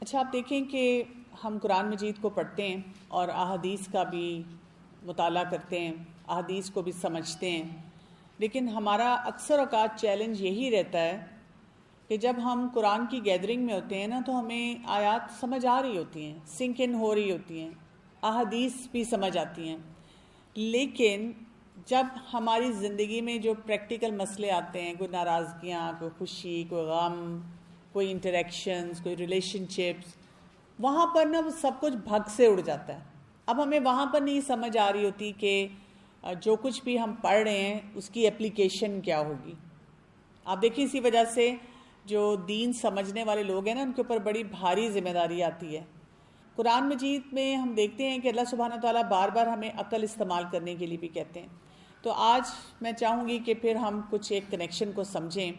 اچھا، آپ دیکھیں کہ ہم قرآن مجید کو پڑھتے ہیں اور احادیث کا بھی مطالعہ کرتے ہیں، احادیث کو بھی سمجھتے ہیں، لیکن ہمارا اکثر اوقات چیلنج یہی رہتا ہے کہ جب ہم قرآن کی گیدرنگ میں ہوتے ہیں نا تو ہمیں آیات سمجھ آ رہی ہوتی ہیں، سنک ان ہو رہی ہوتی ہیں، احادیث بھی سمجھ آتی ہیں، لیکن جب ہماری زندگی میں جو پریکٹیکل مسئلے آتے ہیں، کوئی ناراضگیاں، کوئی خوشی، کوئی غم، کوئی انٹریکشنز، کوئی ریلیشن شپس، وہاں پر نا وہ سب کچھ بھگ سے اڑ جاتا ہے۔ اب ہمیں وہاں پر نہیں سمجھ آ رہی ہوتی کہ جو کچھ بھی ہم پڑھ رہے ہیں اس کی اپلیکیشن کیا ہوگی۔ آپ دیکھیں اسی وجہ سے جو دین سمجھنے والے لوگ ہیں نا ان کے اوپر بڑی بھاری ذمہ داری آتی ہے۔ قرآن مجید میں ہم دیکھتے ہیں کہ اللہ سبحانہ تعالیٰ بار بار ہمیں عقل استعمال کرنے کے لیے بھی کہتے ہیں۔ تو آج میں چاہوں گی کہ پھر ہم کچھ ایک کنیکشن کو سمجھیں۔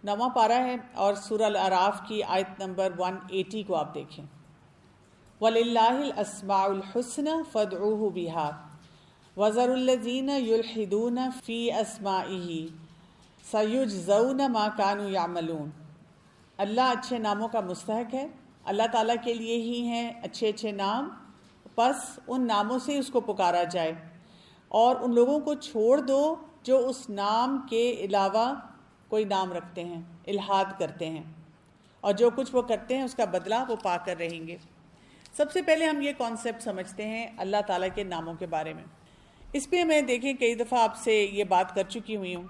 9واں پارہ ہے اور سورہ الاعراف کی آیت نمبر 180 کو آپ دیکھیں۔ وَلِلَّهِ الْأَسْمَاءُ الْحُسْنَى فَادْعُوهُ بِهَا وَذَرُوا الَّذِينَ يُلْحِدُونَ فِي أَسْمَائِهِ سَيُجْزَوْنَ مَا كَانُوا يَعْمَلُونَ۔ اللہ اچھے ناموں کا مستحق ہے، اللہ تعالیٰ کے لیے ہی ہیں اچھے اچھے نام، پس ان ناموں سے اس کو پکارا جائے اور ان لوگوں کو چھوڑ دو جو اس نام کے علاوہ کوئی نام رکھتے ہیں، الحاد کرتے ہیں، اور جو کچھ وہ کرتے ہیں اس کا بدلہ وہ پا کر رہیں گے۔ سب سے پہلے ہم یہ کانسیپٹ سمجھتے ہیں اللہ تعالیٰ کے ناموں کے بارے میں۔ اس پہ میں دیکھیں کئی دفعہ آپ سے یہ بات کر چکی ہوئی ہوں،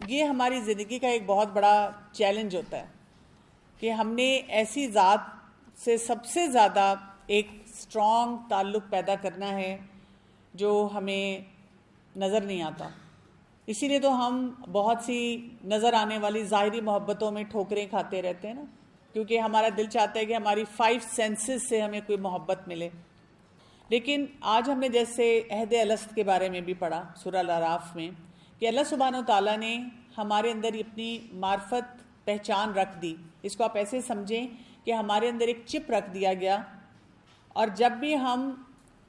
یہ ہماری زندگی کا ایک بہت بڑا چیلنج ہوتا ہے کہ ہم نے ایسی ذات سے سب سے زیادہ ایک اسٹرانگ تعلق پیدا کرنا ہے جو ہمیں نظر نہیں آتا۔ اسی لیے تو ہم بہت سی نظر آنے والی ظاہری محبتوں میں ٹھوکریں کھاتے رہتے ہیں نا، کیونکہ ہمارا دل چاہتا ہے کہ ہماری 5 سینسز سے ہمیں کوئی محبت ملے۔ لیکن آج ہم نے جیسے عہد الست کے بارے میں بھی پڑھا سورہ الاعراف میں کہ اللہ سبحانہ و تعالیٰ نے ہمارے اندر اپنی معرفت پہچان رکھ دی۔ اس کو آپ ایسے سمجھیں کہ ہمارے اندر ایک چپ رکھ دیا گیا، اور جب بھی ہم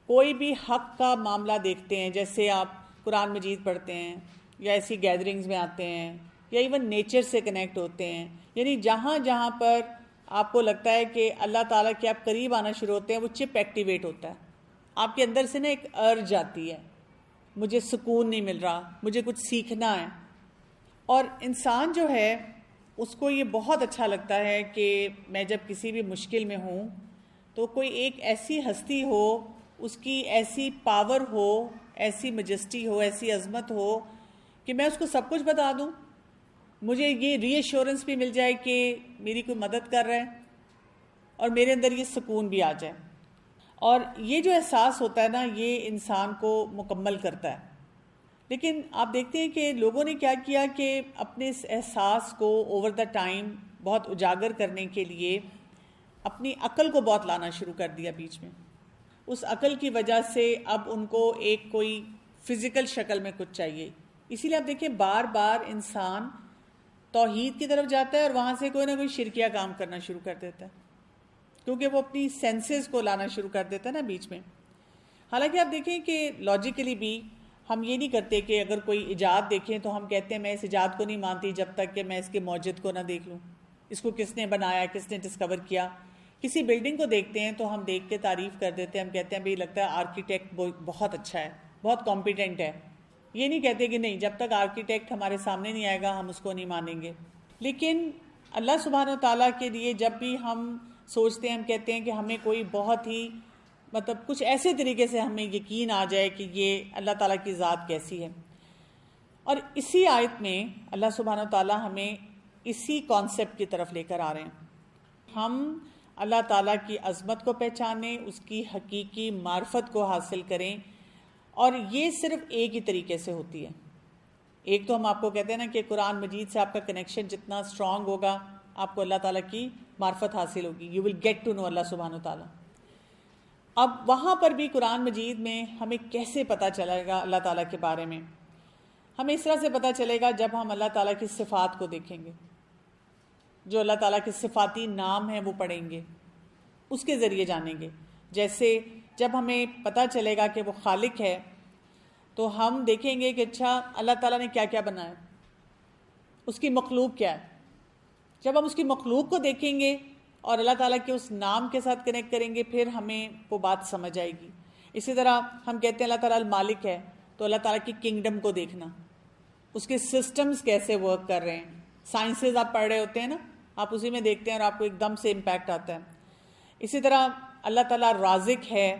کوئی بھی حق کا معاملہ دیکھتے ہیں، جیسے آپ قرآن مجید پڑھتے ہیں یا ایسی گیدرنگز میں آتے ہیں یا ایون نیچر سے کنیکٹ ہوتے ہیں، یعنی جہاں جہاں پر آپ کو لگتا ہے کہ اللہ تعالیٰ کے آپ قریب آنا شروع ہوتے ہیں وہ چپ ایکٹیویٹ ہوتا ہے۔ آپ کے اندر سے نا ایک ارج آتی ہے، مجھے سکون نہیں مل رہا، مجھے کچھ سیکھنا ہے۔ اور انسان جو ہے اس کو یہ بہت اچھا لگتا ہے کہ میں جب کسی بھی مشکل میں ہوں تو کوئی ایک ایسی ہستی ہو، اس کی ایسی پاور ہو، ایسی مجسٹی ہو، ایسی عظمت ہو کہ میں اس کو سب کچھ بتا دوں، مجھے یہ ری ایشورنس بھی مل جائے کہ میری کوئی مدد کر رہا ہے، اور میرے اندر یہ سکون بھی آ جائے۔ اور یہ جو احساس ہوتا ہے نا یہ انسان کو مکمل کرتا ہے۔ لیکن آپ دیکھتے ہیں کہ لوگوں نے کیا کیا کہ اپنے اس احساس کو اوور دا ٹائم بہت اجاگر کرنے کے لیے اپنی عقل کو بہت لانا شروع کر دیا بیچ میں۔ اس عقل کی وجہ سے اب ان کو ایک کوئی فزیکل شکل میں کچھ چاہیے۔ اسی لیے آپ دیکھیں بار بار انسان توحید کی طرف جاتا ہے اور وہاں سے کوئی نہ کوئی شرکیہ کام کرنا شروع کر دیتا ہے، کیونکہ وہ اپنی سینسز کو لانا شروع کر دیتا ہے نا بیچ میں۔ حالانکہ آپ دیکھیں کہ لاجیکلی بھی ہم یہ نہیں کرتے کہ اگر کوئی ایجاد دیکھیں تو ہم کہتے ہیں میں اس ایجاد کو نہیں مانتی جب تک کہ میں اس کے موجد کو نہ دیکھ لوں، اس کو کس نے بنایا، کس نے ڈسکور کیا۔ کسی بلڈنگ کو دیکھتے ہیں تو ہم دیکھ کے تعریف کر دیتے ہیں، ہم کہتے ہیں بھئی لگتا ہے آرکیٹیکٹ بہت اچھا ہے، بہت کمپیٹنٹ ہے۔ یہ نہیں کہتے کہ نہیں، جب تک آرکیٹیکٹ ہمارے سامنے نہیں آئے گا ہم اس کو نہیں مانیں گے۔ لیکن اللہ سبحانہ و تعالیٰ کے لیے جب بھی ہم سوچتے ہیں، ہم کہتے ہیں کہ ہمیں کوئی بہت ہی کچھ ایسے طریقے سے ہمیں یقین آ جائے کہ یہ اللہ تعالیٰ کی ذات کیسی ہے۔ اور اسی آیت میں اللہ سبحانہ و تعالیٰ ہمیں اسی کانسیپٹ کی طرف لے کر آ رہے ہیں۔ ہم اللہ تعالیٰ کی عظمت کو پہچانیں، اس کی حقیقی معرفت کو حاصل کریں، اور یہ صرف ایک ہی طریقے سے ہوتی ہے۔ ایک تو ہم آپ کو کہتے ہیں نا کہ قرآن مجید سے آپ کا کنیکشن جتنا اسٹرانگ ہوگا آپ کو اللہ تعالیٰ کی معرفت حاصل ہوگی، you will get to know Allah سبحانہ و تعالیٰ۔ اب وہاں پر بھی قرآن مجید میں ہمیں کیسے پتہ چلے گا اللہ تعالیٰ کے بارے میں؟ ہمیں اس طرح سے پتہ چلے گا جب ہم اللہ تعالیٰ کی صفات کو دیکھیں گے، جو اللہ تعالیٰ کے صفاتی نام ہیں وہ پڑھیں گے، اس کے ذریعے جانیں گے۔ جیسے جب ہمیں پتہ چلے گا کہ وہ خالق ہے تو ہم دیکھیں گے کہ اچھا اللہ تعالیٰ نے کیا کیا بنایا، اس کی مخلوق کیا ہے۔ جب ہم اس کی مخلوق کو دیکھیں گے اور اللہ تعالیٰ کے اس نام کے ساتھ کنیکٹ کریں گے، پھر ہمیں وہ بات سمجھ آئے گی. اسی طرح ہم کہتے ہیں اللہ تعالیٰ المالک ہے، تو اللہ تعالیٰ کی کنگڈم کو دیکھنا، اس کے سسٹمز کیسے ورک کر رہے ہیں. سائنسز آپ پڑھ رہے ہوتے ہیں نا، آپ اسی میں دیکھتے ہیں اور آپ کو ایک دم سے امپیکٹ آتا ہے. اسی طرح اللہ تعالیٰ رازق ہے،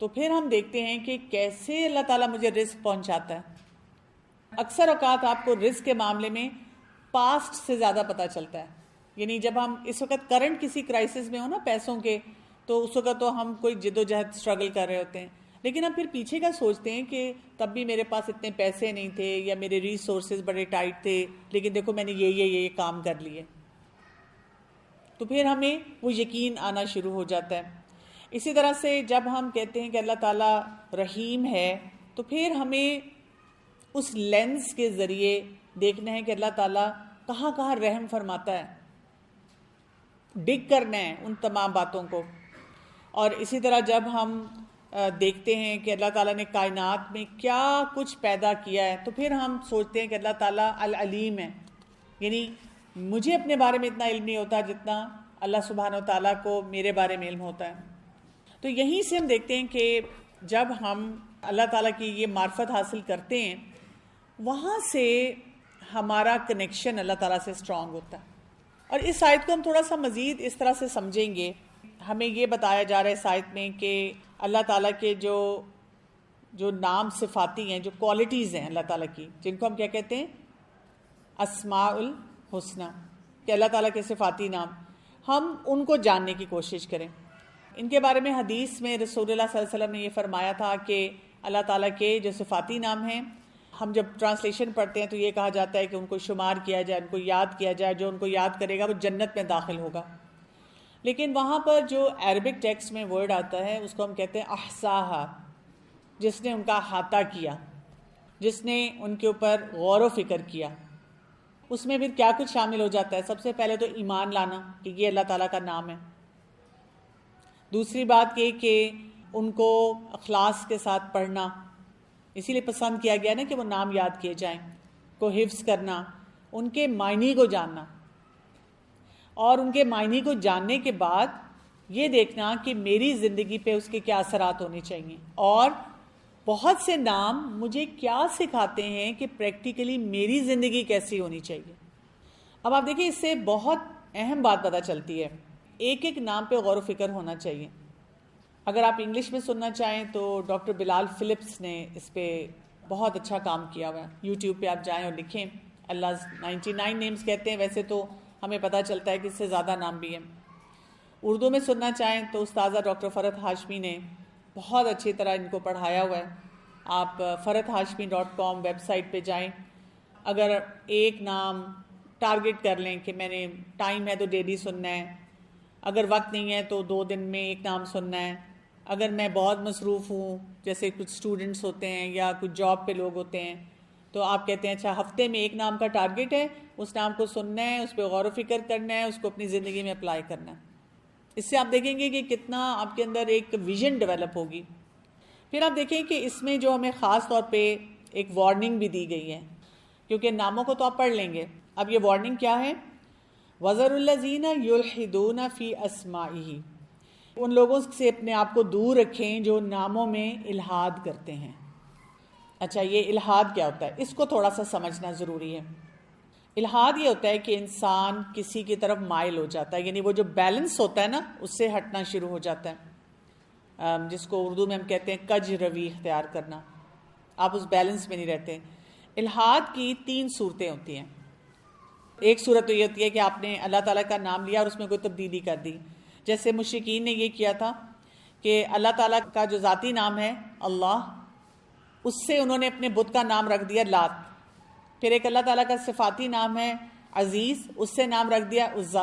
تو پھر ہم دیکھتے ہیں کہ کیسے اللہ تعالیٰ مجھے رزق پہنچاتا ہے. اکثر اوقات آپ کو رزق کے معاملے میں پاسٹ سے زیادہ پتہ چلتا ہے. یعنی جب ہم اس وقت کرنٹ کسی کرائسس میں ہو نا پیسوں کے، تو اس وقت تو ہم کوئی جد و جہد اسٹرگل کر رہے ہوتے ہیں، لیکن ہم پھر پیچھے کا سوچتے ہیں کہ تب بھی میرے پاس اتنے پیسے نہیں تھے یا میرے ریسورسز بڑے ٹائٹ تھے، لیکن دیکھو میں نے یہ کام کر لیے. تو پھر ہمیں وہ یقین آنا شروع ہو جاتا ہے. اسی طرح سے جب ہم کہتے ہیں کہ اللہ تعالیٰ رحیم ہے، تو پھر ہمیں اس لینس کے ذریعے دیکھنا ہے کہ اللہ تعالیٰ کہاں کہاں رحم فرماتا ہے، ڈگ کرنا ہے ان تمام باتوں کو. اور اسی طرح جب ہم دیکھتے ہیں کہ اللہ تعالیٰ نے کائنات میں کیا کچھ پیدا کیا ہے، تو پھر ہم سوچتے ہیں کہ اللہ تعالیٰ العلیم ہے. یعنی مجھے اپنے بارے میں اتنا علم نہیں ہوتا جتنا اللہ سبحانہ و تعالیٰ کو میرے بارے میں علم ہوتا ہے. تو یہیں سے ہم دیکھتے ہیں کہ جب ہم اللہ تعالیٰ کی یہ معرفت حاصل کرتے ہیں، وہاں سے ہمارا کنیکشن اللہ تعالیٰ سے اسٹرانگ ہوتا ہے. اور اس آیت کو ہم تھوڑا سا مزید اس طرح سے سمجھیں گے. ہمیں یہ بتایا جا رہا ہے اس آیت میں کہ اللہ تعالیٰ کے جو نام صفاتی ہیں، جو کوالٹیز ہیں اللہ تعالیٰ کی، جن کو ہم کیا کہتے ہیں، اسماء الحسنہ، کہ اللہ تعالیٰ کے صفاتی نام، ہم ان کو جاننے کی کوشش کریں. ان کے بارے میں حدیث میں رسول اللہ صلی اللہ علیہ وسلم نے یہ فرمایا تھا کہ اللہ تعالیٰ کے جو صفاتی نام ہیں، ہم جب ٹرانسلیشن پڑھتے ہیں تو یہ کہا جاتا ہے کہ ان کو شمار کیا جائے، ان کو یاد کیا جائے. جو ان کو یاد کرے گا وہ جنت میں داخل ہوگا. لیکن وہاں پر جو عربک ٹیکسٹ میں ورڈ آتا ہے اس کو ہم کہتے ہیں احصاہا، جس نے ان کا احاطہ کیا، جس نے ان کے اوپر غور و فکر کیا. اس میں پھر کیا کچھ شامل ہو جاتا ہے؟ سب سے پہلے تو ایمان لانا کہ یہ اللہ تعالیٰ کا نام ہے. دوسری بات یہ کہ ان کو اخلاص کے ساتھ پڑھنا، اسی لیے پسند کیا گیا نا کہ وہ نام یاد کیے جائیں، کو حفظ کرنا، ان کے معنی کو جاننا، اور ان کے معنی کو جاننے کے بعد یہ دیکھنا کہ میری زندگی پہ اس کے کیا اثرات ہونے چاہیے، اور بہت سے نام مجھے کیا سکھاتے ہیں کہ پریکٹیکلی میری زندگی کیسی ہونی چاہیے. اب آپ دیکھیں اس سے بہت اہم بات پتہ چلتی ہے، ایک ایک نام پہ غور و فکر ہونا چاہیے. اگر آپ انگلش میں سننا چاہیں تو ڈاکٹر بلال فلپس نے اس پہ بہت اچھا کام کیا ہوا ہے. یوٹیوب پہ آپ جائیں اور لکھیں اللہ 99 نیمز کہتے ہیں، ویسے تو ہمیں پتہ چلتا ہے کہ اس سے زیادہ نام بھی ہیں. اردو میں سننا چاہیں تو استاذہ ڈاکٹر فرحت ہاشمی نے بہت اچھی طرح ان کو پڑھایا ہوا ہے. آپ farhathashmi.com ویب سائٹ پہ جائیں. اگر ایک نام ٹارگٹ کر لیں کہ میں نے ٹائم ہے تو ڈیلی سننا ہے، اگر وقت نہیں ہے تو 2 دن میں ایک نام سننا ہے. اگر میں بہت مصروف ہوں، جیسے کچھ اسٹوڈنٹس ہوتے ہیں یا کچھ جاب پہ لوگ ہوتے ہیں، تو آپ کہتے ہیں اچھا ہفتے میں ایک نام کا ٹارگٹ ہے، اس نام کو سننا ہے، اس پہ غور و فکر کرنا ہے، اس کو اپنی زندگی میں اپلائی کرنا ہے. اس سے آپ دیکھیں گے کہ کتنا آپ کے اندر ایک ویژن ڈیولپ ہوگی. پھر آپ دیکھیں کہ اس میں جو ہمیں خاص طور پہ ایک وارننگ بھی دی گئی ہے، کیونکہ ناموں کو تو آپ پڑھ لیں گے. اب یہ وارننگ کیا ہے؟ وَذَرُوا الَّذِينَ يُلْحِدُونَ فِي أَسْمَائِهِ، ان لوگوں سے اپنے آپ کو دور رکھیں جو ناموں میں الحاد کرتے ہیں. اچھا، یہ الحاد کیا ہوتا ہے؟ اس کو تھوڑا سا سمجھنا ضروری ہے. الحاد یہ ہوتا ہے کہ انسان کسی کی طرف مائل ہو جاتا ہے، یعنی وہ جو بیلنس ہوتا ہے نا اس سے ہٹنا شروع ہو جاتا ہے، جس کو اردو میں ہم کہتے ہیں کج روی اختیار کرنا. آپ اس بیلنس میں نہیں رہتے. الحاد کی 3 صورتیں ہوتی ہیں. ایک صورت تو یہ ہوتی ہے کہ آپ نے اللہ تعالیٰ کا نام لیا اور اس میں کوئی تبدیلی کر دی، جیسے مشرکین نے یہ کیا تھا کہ اللہ تعالیٰ کا جو ذاتی نام ہے اللہ، اس سے انہوں نے اپنے بت کا نام رکھ دیا لات. پھر ایک اللہ تعالیٰ کا صفاتی نام ہے عزیز، اس سے نام رکھ دیا عزا.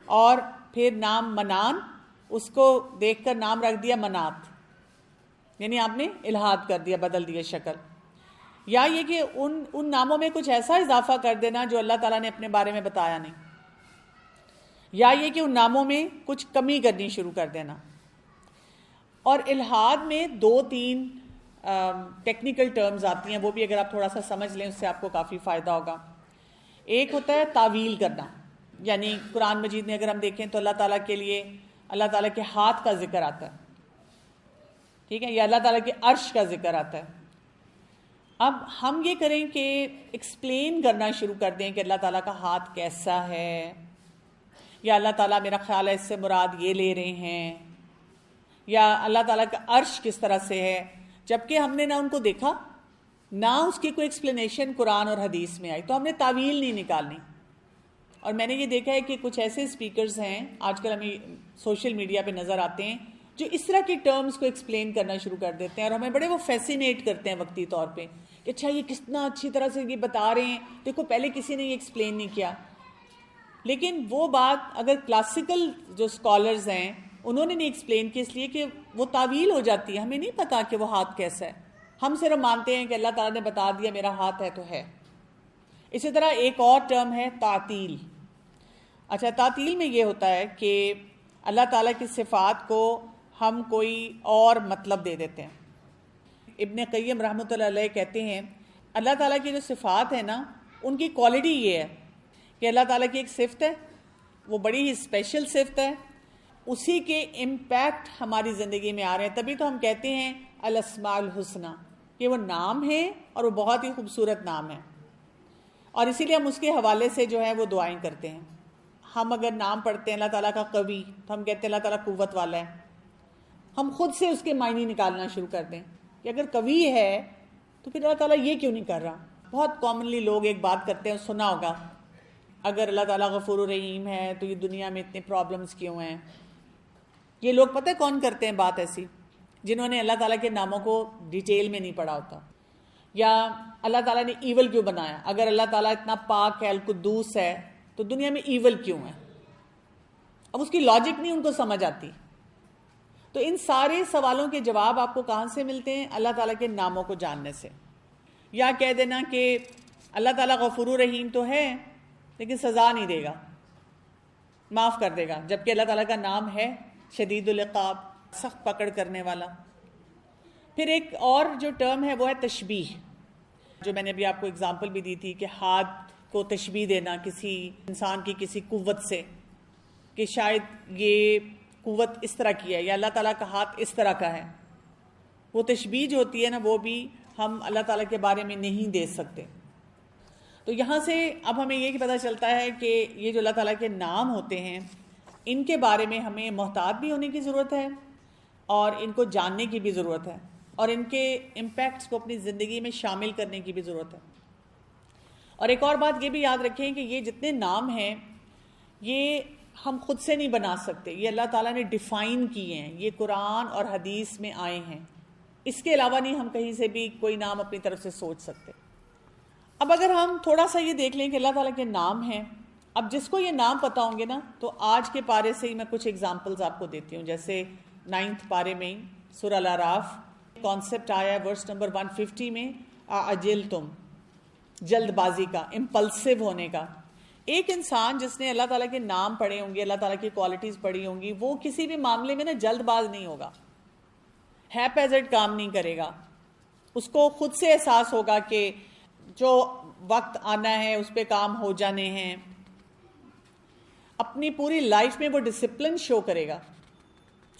اور پھر نام منان، اس کو دیکھ کر نام رکھ دیا منات. یعنی آپ نے الحاد کر دیا، بدل دیا شکل. یا یہ کہ ان ناموں میں کچھ ایسا اضافہ کر دینا جو اللہ تعالیٰ نے اپنے بارے میں بتایا نہیں، یا یہ کہ ان ناموں میں کچھ کمی کرنی شروع کر دینا. اور الحاد میں 2-3 ٹیکنیکل ٹرمز آتی ہیں، وہ بھی اگر آپ تھوڑا سا سمجھ لیں اس سے آپ کو کافی فائدہ ہوگا. ایک ہوتا ہے تعویل کرنا، یعنی قرآن مجید میں اگر ہم دیکھیں تو اللہ تعالیٰ کے لیے اللہ تعالیٰ کے ہاتھ کا ذکر آتا ہے، ٹھیک ہے، یا اللہ تعالیٰ کے عرش کا ذکر آتا ہے۔ اب ہم یہ کریں کہ ایکسپلین کرنا شروع کر دیں کہ اللہ تعالیٰ کا ہاتھ کیسا ہے، یا اللہ تعالیٰ میرا خیال ہے اس سے مراد یہ لے رہے ہیں، یا اللہ تعالیٰ کا عرش کس طرح سے ہے، جبکہ ہم نے نہ ان کو دیکھا نہ اس کی کوئی ایکسپلینیشن قرآن اور حدیث میں آئی، تو ہم نے تعویل نہیں نکالنی۔ اور میں نے یہ دیکھا ہے کہ کچھ ایسے اسپیکرز ہیں آج کل ہمیں سوشل میڈیا پہ نظر آتے ہیں جو اس طرح کی ٹرمز کو ایکسپلین کرنا شروع کر دیتے ہیں، اور ہمیں بڑے وہ فیسینیٹ کرتے ہیں وقتی طور پہ کہ اچھا یہ کتنا اچھی طرح سے یہ بتا رہے ہیں، دیکھو پہلے کسی نے یہ ایکسپلین نہیں کیا۔ لیکن وہ بات اگر کلاسیکل جو اسکالرز ہیں انہوں نے نہیں ایکسپلین کی، اس لیے کہ وہ تعویل ہو جاتی ہے، ہمیں نہیں پتا کہ وہ ہاتھ کیسا ہے، ہم صرف مانتے ہیں کہ اللہ تعالیٰ نے بتا دیا میرا ہاتھ ہے تو ہے۔ اسی طرح ایک اور ٹرم ہے تعطیل۔ اچھا، تعطیل میں یہ ہوتا ہے کہ اللہ تعالیٰ کی صفات کو ہم کوئی اور مطلب دے دیتے ہیں۔ ابن قیم رحمۃ اللہ علیہ کہتے ہیں اللہ تعالیٰ کی جو صفات ہیں نا، ان کی کوالٹی یہ ہے کہ اللہ تعالیٰ کی ایک صفت ہے، وہ بڑی ہی اسپیشل صفت ہے، اسی کے امپیکٹ ہماری زندگی میں آ رہے ہیں، تبھی تو ہم کہتے ہیں الاسماء الحسنی، کہ وہ نام ہے اور وہ بہت ہی خوبصورت نام ہے، اور اسی لیے ہم اس کے حوالے سے جو ہے وہ دعائیں کرتے ہیں۔ ہم اگر نام پڑھتے ہیں اللہ تعالیٰ کا قوی، تو ہم کہتے ہیں اللہ تعالیٰ قوت والا ہے، ہم خود سے اس کے معنی نکالنا شروع کر دیں کہ اگر قوی ہے تو پھر اللہ تعالیٰ یہ کیوں نہیں کر رہا۔ بہت کامنلی لوگ ایک بات کرتے ہیں، سنا ہوگا، اگر اللہ تعالیٰ غفور و رحیم ہے تو یہ دنیا میں اتنے پرابلمس کیوں ہیں۔ یہ لوگ پتہ ہے کون کرتے ہیں بات ایسی؟ جنہوں نے اللہ تعالیٰ کے ناموں کو ڈیٹیل میں نہیں پڑھا ہوتا، یا اللہ تعالیٰ نے ایول کیوں بنایا، اگر اللہ تعالیٰ اتنا پاک ہے، القدوس ہے، تو دنیا میں ایول کیوں ہے؟ اب اس کی لاجک نہیں ان کو سمجھ آتی۔ تو ان سارے سوالوں کے جواب آپ کو کہاں سے ملتے ہیں؟ اللہ تعالیٰ کے ناموں کو جاننے سے۔ یا کہہ دینا کہ اللہ تعالیٰ غفور و رحیم تو ہے لیکن سزا نہیں دے گا، معاف کر دے گا، جبکہ اللہ تعالیٰ کا نام ہے شدید العقاب، سخت پکڑ کرنے والا۔ پھر ایک اور جو ٹرم ہے وہ ہے تشبیہ، جو میں نے ابھی آپ کو اگزامپل بھی دی تھی کہ ہاتھ کو تشبیہ دینا کسی انسان کی کسی قوت سے، کہ شاید یہ قوت اس طرح کی ہے، یا اللہ تعالیٰ کا ہاتھ اس طرح کا ہے۔ وہ تشبیہ جو ہوتی ہے نا، وہ بھی ہم اللہ تعالیٰ کے بارے میں نہیں دے سکتے۔ تو یہاں سے اب ہمیں یہ پتہ چلتا ہے کہ یہ جو اللہ تعالیٰ کے نام ہوتے ہیں، ان کے بارے میں ہمیں محتاط بھی ہونے کی ضرورت ہے، اور ان کو جاننے کی بھی ضرورت ہے، اور ان کے امپیکٹس کو اپنی زندگی میں شامل کرنے کی بھی ضرورت ہے۔ اور ایک اور بات یہ بھی یاد رکھیں کہ یہ جتنے نام ہیں یہ ہم خود سے نہیں بنا سکتے، یہ اللہ تعالیٰ نے ڈیفائن کیے ہیں، یہ قرآن اور حدیث میں آئے ہیں، اس کے علاوہ نہیں ہم کہیں سے بھی کوئی نام اپنی طرف سے سوچ سکتے۔ اب اگر ہم تھوڑا سا یہ دیکھ لیں کہ اللہ تعالیٰ کے نام ہیں، اب جس کو یہ نام پتہ ہوں گے نا، تو آج کے پارے سے ہی میں کچھ ایگزامپلز آپ کو دیتی ہوں۔ جیسے 9 پارے میں سورہ الاعراف کانسیپٹ آیا ہے ورس نمبر 150 میں، اعجلتم، جلد بازی کا، امپلسو ہونے کا۔ ایک انسان جس نے اللہ تعالیٰ کے نام پڑھے ہوں گے، اللہ تعالیٰ کی کوالٹیز پڑھی ہوں گی، وہ کسی بھی معاملے میں نا جلد باز نہیں ہوگا، ہیپ ایزٹ کام نہیں کرے گا۔ اس کو خود سے احساس ہوگا کہ جو وقت آنا ہے اس پہ کام ہو جانے ہیں۔ اپنی پوری لائف میں وہ ڈسپلن شو کرے گا،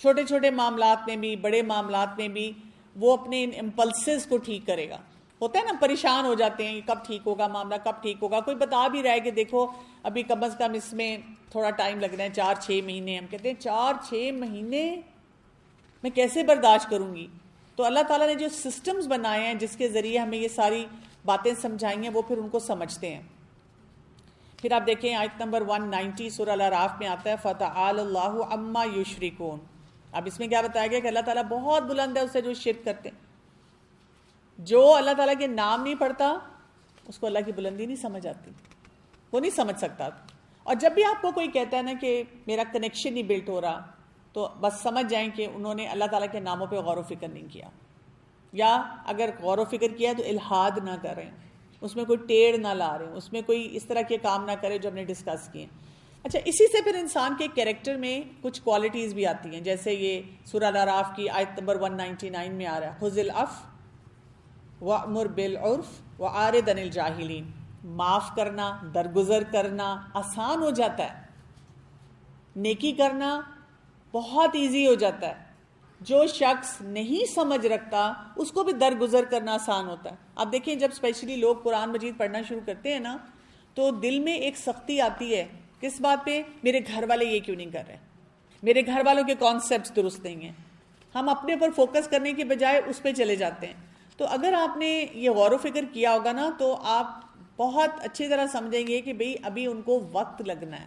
چھوٹے چھوٹے معاملات میں بھی، بڑے معاملات میں بھی وہ اپنے ان امپلسز کو ٹھیک کرے گا۔ ہوتا ہے نا، پریشان ہو جاتے ہیں کب ٹھیک ہوگا معاملہ، کب ٹھیک ہوگا۔ کوئی بتا بھی رہا ہے کہ دیکھو ابھی کم از کم اس میں تھوڑا ٹائم لگ رہا ہے، 4-6 مہینے۔ ہم کہتے ہیں 4-6 مہینے میں کیسے برداشت کروں گی؟ تو اللہ تعالیٰ نے جو سسٹمز بنائے ہیں جس کے ذریعے ہمیں یہ ساری باتیں سمجھائی ہیں، وہ پھر ان کو سمجھتے ہیں۔ پھر آپ دیکھیں آیت نمبر 190 سورہ الاعراف میں آتا ہے فَتَعَالَى اللَّهُ عَمَّا يُشْرِكُونَ۔ اب اس میں کیا بتایا گیا کہ اللہ تعالیٰ بہت بلند ہے اس سے جو شرک کرتے ہیں۔ جو اللہ تعالیٰ کے نام نہیں پڑھتا اس کو اللہ کی بلندی نہیں سمجھ آتی، وہ نہیں سمجھ سکتا۔ اور جب بھی آپ کو کوئی کہتا ہے نا کہ میرا کنیکشن نہیں بلٹ ہو رہا، تو بس سمجھ جائیں کہ انہوں نے اللہ تعالیٰ کے ناموں پہ غور و فکر نہیں کیا، یا اگر غور و فکر کیا تو الحاد نہ کریں، اس میں کوئی ٹیڑھ نہ لا رہے ہیں، اس میں کوئی اس طرح کے کام نہ کرے جو ہم نے ڈسکس کیے۔ اچھا، اسی سے پھر انسان کے کیریکٹر میں کچھ کوالٹیز بھی آتی ہیں، جیسے یہ سورہ الاعراف کی آیت نمبر 199 میں آ رہا ہے خُذِ الْعَفْوَ وَأْمُرْ بِالْعُرْفِ وَأَعْرِضْ عَنِ الْجَاهِلِينَ۔ معاف کرنا، درگزر کرنا آسان ہو جاتا ہے، نیکی کرنا بہت ایزی ہو جاتا ہے. جو شخص نہیں سمجھ رکھتا اس کو بھی درگزر کرنا آسان ہوتا ہے. اب دیکھیں جب اسپیشلی لوگ قرآن مجید پڑھنا شروع کرتے ہیں نا تو دل میں ایک سختی آتی ہے. کس بات پہ؟ میرے گھر والے یہ کیوں نہیں کر رہے، میرے گھر والوں کے کانسیپٹس درست نہیں ہیں. ہم اپنے پر فوکس کرنے کے بجائے اس پہ چلے جاتے ہیں. تو اگر آپ نے یہ غور و فکر کیا ہوگا نا تو آپ بہت اچھی طرح سمجھیں گے کہ بھئی ابھی ان کو وقت لگنا ہے،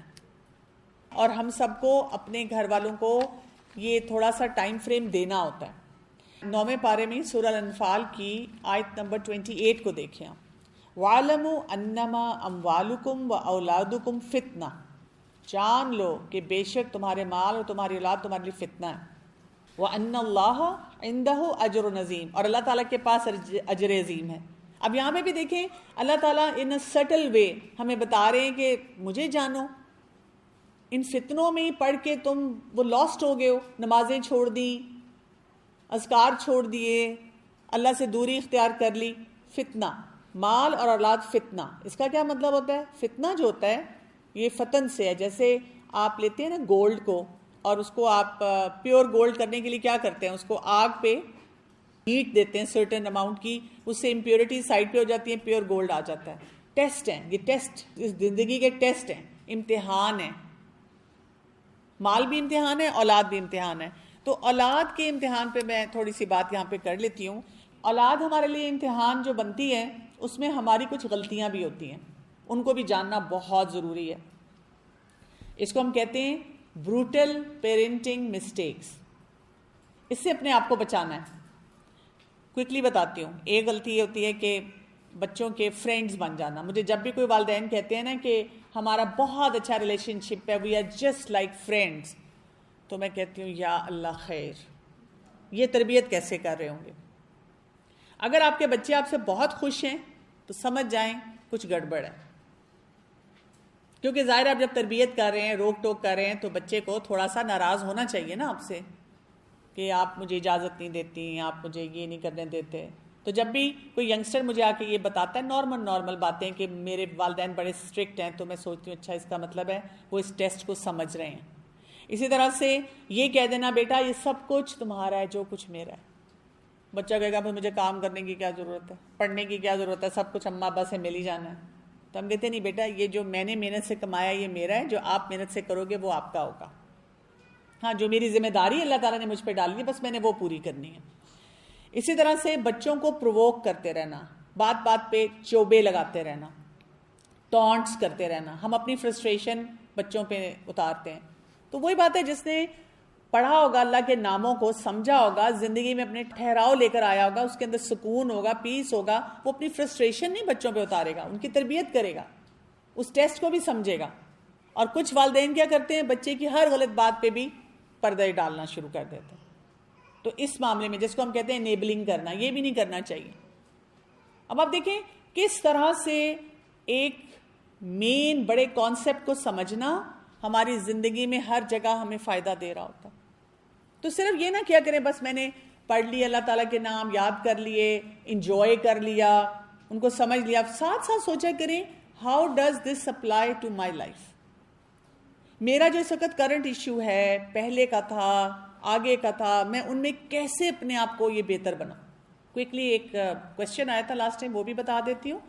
اور ہم سب کو اپنے گھر والوں کو یہ تھوڑا سا ٹائم فریم دینا ہوتا ہے. 9ویں پارے میں سورہ الانفال کی آیت نمبر 28 کو دیکھیں آپ. وَعْلَمُوا أَنَّمَا أَمْوَالُكُمْ وَأَوْلَادُكُمْ فِتْنَةٌ، جان لو کہ بے شک تمہارے مال اور تمہاری اولاد تمہارے لیے فتنہ ہے. وَأَنَّ اللَّهَ عِنْدَهُ أَجْرٌ عَظِيمٌ، اور اللہ تعالیٰ کے پاس اجر عظیم ہے. اب یہاں پہ بھی دیکھیں اللہ تعالیٰ ان سٹل وے ہمیں بتا رہے ہیں کہ مجھے جانو. ان فتنوں میں پڑھ کے تم وہ لاسٹ ہو گئے ہو، نمازیں چھوڑ دی، اذکار چھوڑ دیے، اللہ سے دوری اختیار کر لی. فتنہ، مال اور اولاد فتنہ، اس کا کیا مطلب ہوتا ہے؟ فتنہ جو ہوتا ہے یہ فتن سے ہے. جیسے آپ لیتے ہیں نا گولڈ کو اور اس کو آپ پیور گولڈ کرنے کے لیے کیا کرتے ہیں، اس کو آگ پہ ہیٹ دیتے ہیں سرٹن اماؤنٹ کی، اس سے امپیورٹی سائڈ پہ ہو جاتی ہیں، پیور گولڈ آ جاتا ہے. ٹیسٹ ہیں یہ، ٹیسٹ اس زندگی کے ٹیسٹ ہیں، امتحان ہیں. مال بھی امتحان ہے، اولاد بھی امتحان ہے. تو اولاد کے امتحان پہ میں تھوڑی سی بات یہاں پہ کر لیتی ہوں. اولاد ہمارے لیے امتحان جو بنتی ہے اس میں ہماری کچھ غلطیاں بھی ہوتی ہیں، ان کو بھی جاننا بہت ضروری ہے. اس کو ہم کہتے ہیں بروٹل پیرنٹنگ مسٹیکس. اس سے اپنے آپ کو بچانا ہے. کوئکلی بتاتی ہوں. ایک غلطی یہ ہوتی ہے کہ بچوں کے فرینڈز بن جانا. مجھے جب بھی کوئی والدین کہتے ہیں نا کہ ہمارا بہت اچھا ریلیشن شپ ہے، we are just like friends, تو میں کہتی ہوں یا اللہ خیر، یہ تربیت کیسے کر رہے ہوں گے؟ اگر آپ کے بچے آپ سے بہت خوش ہیں تو سمجھ جائیں کچھ گڑبڑ ہے. کیونکہ ظاہر آپ جب تربیت کر رہے ہیں، روک ٹوک کر رہے ہیں، تو بچے کو تھوڑا سا ناراض ہونا چاہیے نا آپ سے کہ آپ مجھے اجازت نہیں دیتی، آپ مجھے یہ نہیں کرنے دیتے. تو جب بھی کوئی ینگسٹر مجھے آ کے یہ بتاتا ہے نارمل باتیں کہ میرے والدین بڑے اسٹرکٹ ہیں، تو میں سوچتی ہوں اچھا اس کا مطلب ہے وہ اس ٹیسٹ کو سمجھ رہے ہیں. اسی طرح سے یہ کہہ دینا بیٹا یہ سب کچھ تمہارا ہے، جو کچھ میرا ہے. بچہ کہے گا بھائی مجھے کام کرنے کی کیا ضرورت ہے، پڑھنے کی کیا ضرورت ہے، سب کچھ اماں ابا سے مل ہی جانا ہے. تو ہم کہتے ہیں نہیں بیٹا، یہ جو میں نے محنت سے کمایا یہ میرا ہے، جو آپ محنت سے کرو گے وہ آپ کا ہوگا. ہاں جو میری ذمہ داری اللہ تعالیٰ نے مجھ پہ ڈالی ہے بس میں نے وہ پوری کرنی ہے. اسی طرح سے بچوں کو پرووک کرتے رہنا، بات بات پہ چوبے لگاتے رہنا، ٹانٹس کرتے رہنا. ہم اپنی فرسٹریشن بچوں پہ اتارتے ہیں. تو وہی بات ہے جس نے پڑھا ہوگا اللہ کے ناموں کو، سمجھا ہوگا، زندگی میں اپنے ٹھہراؤ لے کر آیا ہوگا، اس کے اندر سکون ہوگا، پیس ہوگا، وہ اپنی فرسٹریشن نہیں بچوں پہ اتارے گا، ان کی تربیت کرے گا، اس ٹیسٹ کو بھی سمجھے گا. اور کچھ والدین کیا کرتے ہیں، بچے کی ہر غلط بات پہ بھی پردے ڈالنا شروع کر دیتے ہیں. تو اس معاملے میں جس کو ہم کہتے ہیں انیبلنگ کرنا، یہ بھی نہیں کرنا چاہیے. اب آپ دیکھیں کس طرح سے ایک مین بڑے کانسیپٹ کو سمجھنا ہماری زندگی میں ہر جگہ ہمیں فائدہ دے رہا ہوتا. تو صرف یہ نہ کیا کریں بس میں نے پڑھ لی اللہ تعالیٰ کے نام یاد کر لیے، انجوائے کر لیا، ان کو سمجھ لیا. ساتھ ساتھ سوچا کریں how does this apply to my life. میرا جو اس وقت کرنٹ ایشو ہے، پہلے کا تھا، آگے کا تھا، میں ان میں کیسے اپنے آپ کو یہ بہتر بناؤں. کوئکلی ایک کویسچن آیا تھا لاسٹ ٹائم، وہ بھی بتا دیتی ہوں.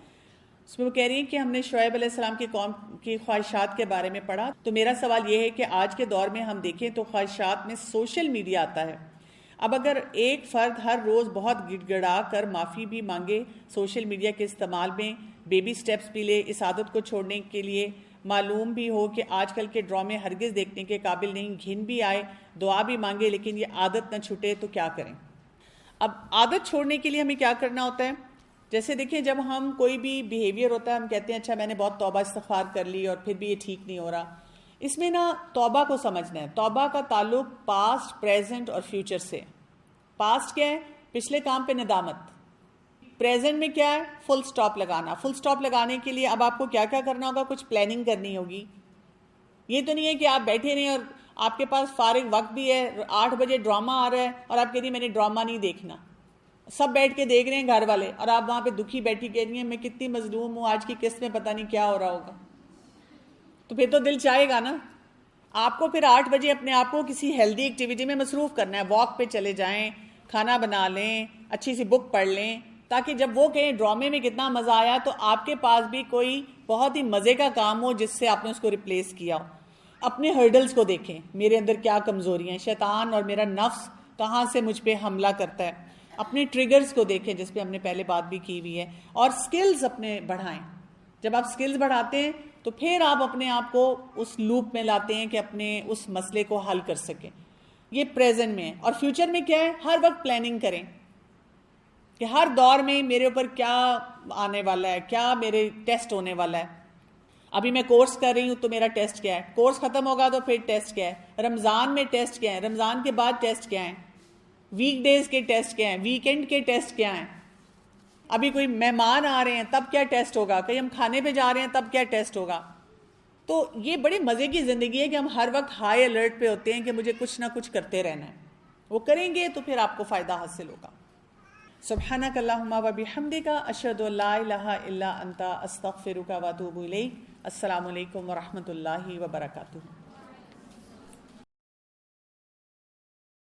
اس میں وہ کہہ رہی ہیں کہ ہم نے شعیب علیہ السلام کی قوم کی خواہشات کے بارے میں پڑھا. تو میرا سوال یہ ہے کہ آج کے دور میں ہم دیکھیں تو خواہشات میں سوشل میڈیا آتا ہے. اب اگر ایک فرد ہر روز بہت گڑ گڑا کر معافی بھی مانگے، سوشل میڈیا کے استعمال میں بیبی سٹیپس بھی لے، اس عادت کو چھوڑنے کے لیے معلوم بھی ہو کہ آج کل کے ڈرامے ہرگز دیکھنے کے قابل نہیں، گھن بھی آئے، دعا بھی مانگے لیکن یہ عادت نہ چھوٹے، تو کیا کریں؟ اب عادت چھوڑنے کے لیے ہمیں کیا کرنا ہوتا ہے؟ جیسے دیکھیں جب ہم کوئی بھی بیہیویئر ہوتا ہے ہم کہتے ہیں اچھا میں نے بہت توبہ استغفار کر لی اور پھر بھی یہ ٹھیک نہیں ہو رہا. اس میں نا توبہ کو سمجھنا ہے. توبہ کا تعلق پاسٹ، پریزنٹ اور فیوچر سے. پاسٹ کیا ہے؟ پچھلے کام پہ ندامت. پریزنٹ میں کیا ہے؟ فل سٹاپ لگانا. فل سٹاپ لگانے کے لیے اب آپ کو کیا کیا کرنا ہوگا؟ کچھ پلاننگ کرنی ہوگی. یہ تو نہیں ہے کہ آپ بیٹھے رہیں اور آپ کے پاس فارغ وقت بھی ہے، 8 بجے ڈرامہ آ رہا ہے اور آپ کہہ رہی ہیں میں نے ڈرامہ نہیں دیکھنا. سب بیٹھ کے دیکھ رہے ہیں گھر والے، اور آپ وہاں پہ دکھی بیٹھی کہہ رہی ہیں میں کتنی مظلوم ہوں، آج کی قسط میں پتہ نہیں کیا ہو رہا ہوگا. تو پھر تو دل چاہے گا نا. آپ کو پھر 8 بجے اپنے آپ کو کسی ہیلدی ایکٹیویٹی میں مصروف کرنا ہے. واک پہ چلے جائیں، کھانا بنا لیں، اچھی سی بک پڑھ لیں، تاکہ جب وہ کہیں ڈرامے میں کتنا مزہ آیا تو آپ کے پاس بھی کوئی بہت ہی مزے کا کام ہو جس سے آپ نے اس کو ریپلیس کیا ہو. اپنے ہرڈلز کو دیکھیں، میرے اندر کیا کمزوریاں ہیں، شیطان اور میرا نفس کہاں سے مجھ پہ حملہ کرتا ہے. اپنے ٹریگرز کو دیکھیں جس پہ ہم نے پہلے بات بھی کی ہوئی ہے، اور سکلز اپنے بڑھائیں. جب آپ سکلز بڑھاتے ہیں تو پھر آپ اپنے آپ کو اس لوپ میں لاتے ہیں کہ اپنے اس مسئلے کو حل کر سکیں. یہ پریزنٹ میں ہے. اور فیوچر میں کیا ہے، ہر وقت پلاننگ کریں کہ ہر دور میں میرے اوپر کیا آنے والا ہے، کیا میرے ٹیسٹ ہونے والا ہے. ابھی میں کورس کر رہی ہوں تو میرا ٹیسٹ کیا ہے، کورس ختم ہوگا تو پھر ٹیسٹ کیا ہے، رمضان میں ٹیسٹ کیا ہے، رمضان کے بعد ٹیسٹ کیا ہیں، ویک ڈیز کے ٹیسٹ کیا ہیں، ویکینڈ کے ٹیسٹ کیا ہیں. ابھی کوئی مہمان آ رہے ہیں تب کیا ٹیسٹ ہوگا، کہیں ہم کھانے پہ جا رہے ہیں تب کیا ٹیسٹ ہوگا. تو یہ بڑے مزے کی زندگی ہے کہ ہم ہر وقت ہائی الرٹ پہ ہوتے ہیں کہ مجھے کچھ نہ کچھ کرتے رہنا ہے. وہ کریں گے تو پھر آپ کو فائدہ حاصل ہوگا. سبحانک اللہم و بحمدک، اشہد ان لا الہ الا انت، استغفرک و اتوب الیک. السلام علیکم ورحمۃ اللہ وبرکاتہ.